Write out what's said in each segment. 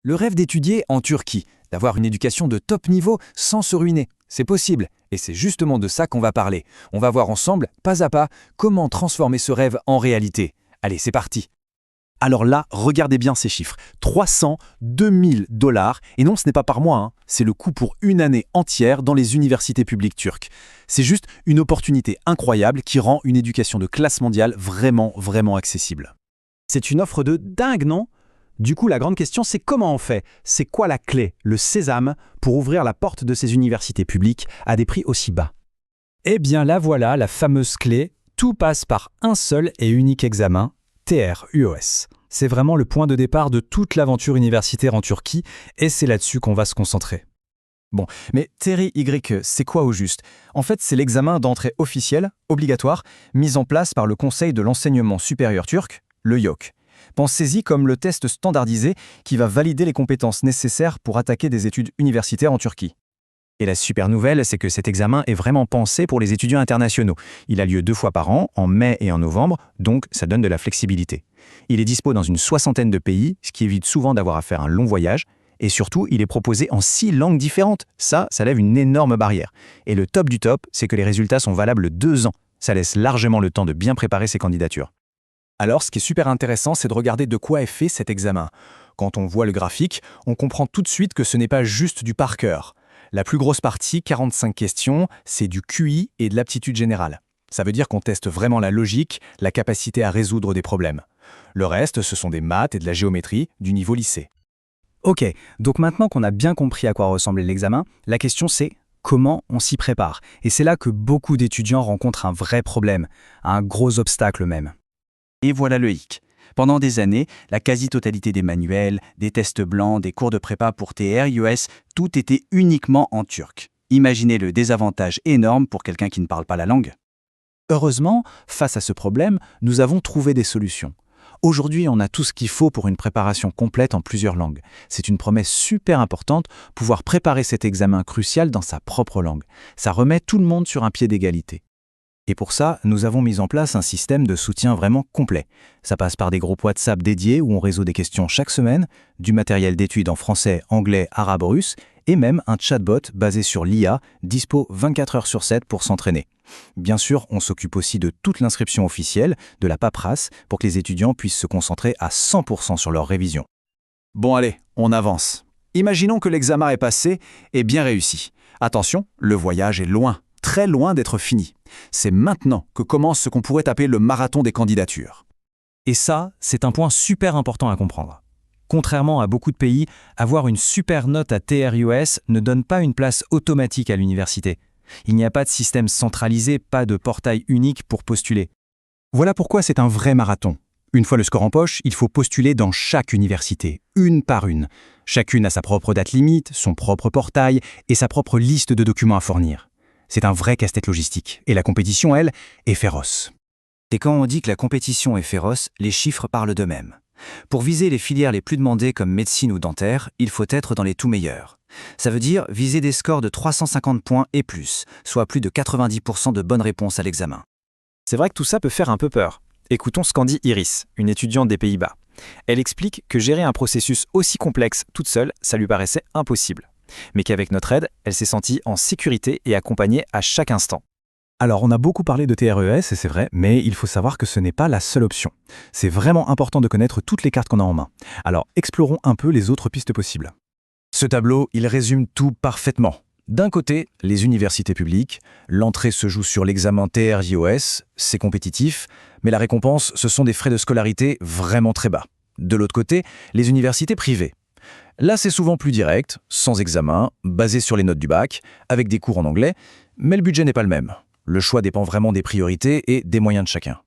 Le rêve d'étudier en Turquie, d'avoir une éducation de top niveau sans se ruiner, c'est possible. Et c'est justement de ça qu'on va parler. On va voir ensemble, pas à pas, comment transformer ce rêve en réalité. Allez, c'est parti. Alors là, regardez bien ces chiffres. 302 000 $. Et non, ce n'est pas par mois, hein. C'est le coût pour une année entière dans les universités publiques turques. C'est juste une opportunité incroyable qui rend une éducation de classe mondiale vraiment accessible. C'est une offre de dingue, non? Du coup, la grande question, c'est comment on fait? C'est quoi la clé, le sésame, pour ouvrir la porte de ces universités publiques à des prix aussi bas? Eh bien la voilà, la fameuse clé. Tout passe par un seul et unique examen, TR-UES. C'est vraiment le point de départ de toute l'aventure universitaire en Turquie et c'est là-dessus qu'on va se concentrer. Bon, mais TR-YE, c'est quoi au juste? En fait, c'est l'examen d'entrée officiel, obligatoire, mis en place par le Conseil de l'enseignement supérieur turc, le YÖK. Pensez-y comme le test standardisé qui va valider les compétences nécessaires pour attaquer des études universitaires en Turquie. Et la super nouvelle, c'est que cet examen est vraiment pensé pour les étudiants internationaux. Il a lieu 2 fois par an, en mai et en novembre, donc ça donne de la flexibilité. Il est dispo dans une 60aine de pays, ce qui évite souvent d'avoir à faire un long voyage. Et surtout, il est proposé en 6 langues différentes. Ça lève une énorme barrière. Et le top du top, c'est que les résultats sont valables 2 ans. Ça laisse largement le temps de bien préparer ses candidatures. Alors, ce qui est super intéressant, c'est de regarder de quoi est fait cet examen. Quand on voit le graphique, on comprend tout de suite que ce n'est pas juste du par cœur. La plus grosse partie, 45 questions, c'est du QI et de l'aptitude générale. Ça veut dire qu'on teste vraiment la logique, la capacité à résoudre des problèmes. Le reste, ce sont des maths et de la géométrie du niveau lycée. Ok, donc maintenant qu'on a bien compris à quoi ressemblait l'examen, la question c'est comment on s'y prépare. Et c'est là que beaucoup d'étudiants rencontrent un vrai problème, un gros obstacle même. Et voilà le hic. Pendant des années, la quasi-totalité des manuels, des tests blancs, des cours de prépa pour TR-UES, tout était uniquement en turc. Imaginez le désavantage énorme pour quelqu'un qui ne parle pas la langue. Heureusement, face à ce problème, nous avons trouvé des solutions. Aujourd'hui, on a tout ce qu'il faut pour une préparation complète en plusieurs langues. C'est une promesse super importante, pouvoir préparer cet examen crucial dans sa propre langue. Ça remet tout le monde sur un pied d'égalité. Et pour ça, nous avons mis en place un système de soutien vraiment complet. Ça passe par des groupes WhatsApp dédiés où on résout des questions chaque semaine, du matériel d'études en français, anglais, arabe, russe, et même un chatbot basé sur l'IA, dispo 24 heures sur 7 pour s'entraîner. Bien sûr, on s'occupe aussi de toute l'inscription officielle, de la paperasse, pour que les étudiants puissent se concentrer à 100% sur leur révision. Bon allez, on avance. Imaginons que l'examen est passé et bien réussi. Attention, le voyage est loin. Très loin d'être fini. C'est maintenant que commence ce qu'on pourrait appeler le marathon des candidatures. Et ça, c'est un point super important à comprendre. Contrairement à beaucoup de pays, avoir une super note à TR-UES ne donne pas une place automatique à l'université. Il n'y a pas de système centralisé, pas de portail unique pour postuler. Voilà pourquoi c'est un vrai marathon. Une fois le score en poche, il faut postuler dans chaque université, une par une. Chacune a sa propre date limite, son propre portail et sa propre liste de documents à fournir. C'est un vrai casse-tête logistique. Et la compétition, elle, est féroce. Et quand on dit que la compétition est féroce, les chiffres parlent d'eux-mêmes. Pour viser les filières les plus demandées comme médecine ou dentaire, il faut être dans les tout meilleurs. Ça veut dire viser des scores de 350 points et plus, soit plus de 90% de bonnes réponses à l'examen. C'est vrai que tout ça peut faire un peu peur. Écoutons ce qu'en dit Iris, une étudiante des Pays-Bas. Elle explique que gérer un processus aussi complexe toute seule, ça lui paraissait impossible. Mais qu'avec notre aide, elle s'est sentie en sécurité et accompagnée à chaque instant. Alors, on a beaucoup parlé de TR-UES, et c'est vrai, mais il faut savoir que ce n'est pas la seule option. C'est vraiment important de connaître toutes les cartes qu'on a en main. Alors, explorons un peu les autres pistes possibles. Ce tableau, il résume tout parfaitement. D'un côté, les universités publiques, l'entrée se joue sur l'examen TR-UES, c'est compétitif, mais la récompense, ce sont des frais de scolarité vraiment très bas. De l'autre côté, les universités privées. Là, c'est souvent plus direct, sans examen, basé sur les notes du bac, avec des cours en anglais, mais le budget n'est pas le même. Le choix dépend vraiment des priorités et des moyens de chacun.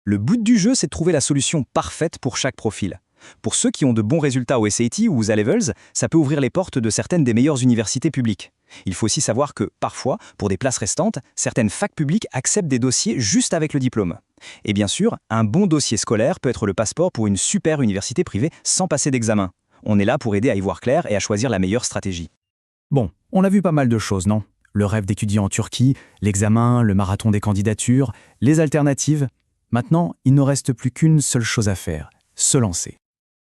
Le but du jeu, c'est de trouver la solution parfaite pour chaque profil. Pour ceux qui ont de bons résultats au SAT ou aux A-Levels, ça peut ouvrir les portes de certaines des meilleures universités publiques. Il faut aussi savoir que, parfois, pour des places restantes, certaines facs publiques acceptent des dossiers juste avec le diplôme. Et bien sûr, un bon dossier scolaire peut être le passeport pour une super université privée sans passer d'examen. On est là pour aider à y voir clair et à choisir la meilleure stratégie. Bon, on a vu pas mal de choses, non? Le rêve d'étudiant en Turquie, l'examen, le marathon des candidatures, les alternatives. Maintenant, il ne reste plus qu'une seule chose à faire, se lancer.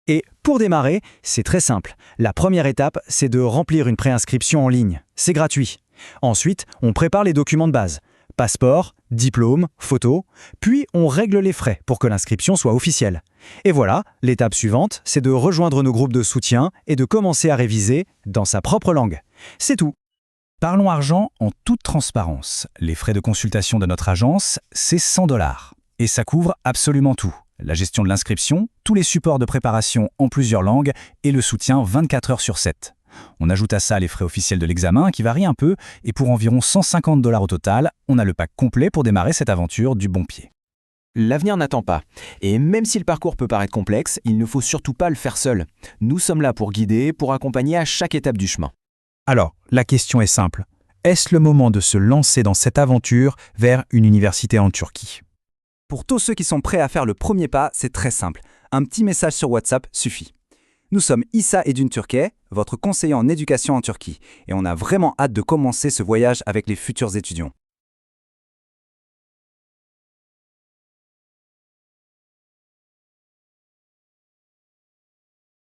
Et pour démarrer, c'est très simple. La première étape, c'est de remplir une préinscription en ligne. C'est gratuit. Ensuite, on prépare les documents de base. Passeport, diplôme, photo, puis on règle les frais pour que l'inscription soit officielle. Et voilà, l'étape suivante, c'est de rejoindre nos groupes de soutien et de commencer à réviser dans sa propre langue. C'est tout. Parlons argent en toute transparence. Les frais de consultation de notre agence, c'est 100 $. Et ça couvre absolument tout. La gestion de l'inscription, tous les supports de préparation en plusieurs langues et le soutien 24 heures sur 7. On ajoute à ça les frais officiels de l'examen qui varient un peu et pour environ 150 $ au total, on a le pack complet pour démarrer cette aventure du bon pied. L'avenir n'attend pas. Et même si le parcours peut paraître complexe, il ne faut surtout pas le faire seul. Nous sommes là pour guider, pour accompagner à chaque étape du chemin. Alors, la question est simple. Est-ce le moment de se lancer dans cette aventure vers une université en Turquie ? Pour tous ceux qui sont prêts à faire le premier pas, c'est très simple. Un petit message sur WhatsApp suffit. Nous sommes Issa Edun Türkiye, votre conseiller en éducation en Turquie, et on a vraiment hâte de commencer ce voyage avec les futurs étudiants.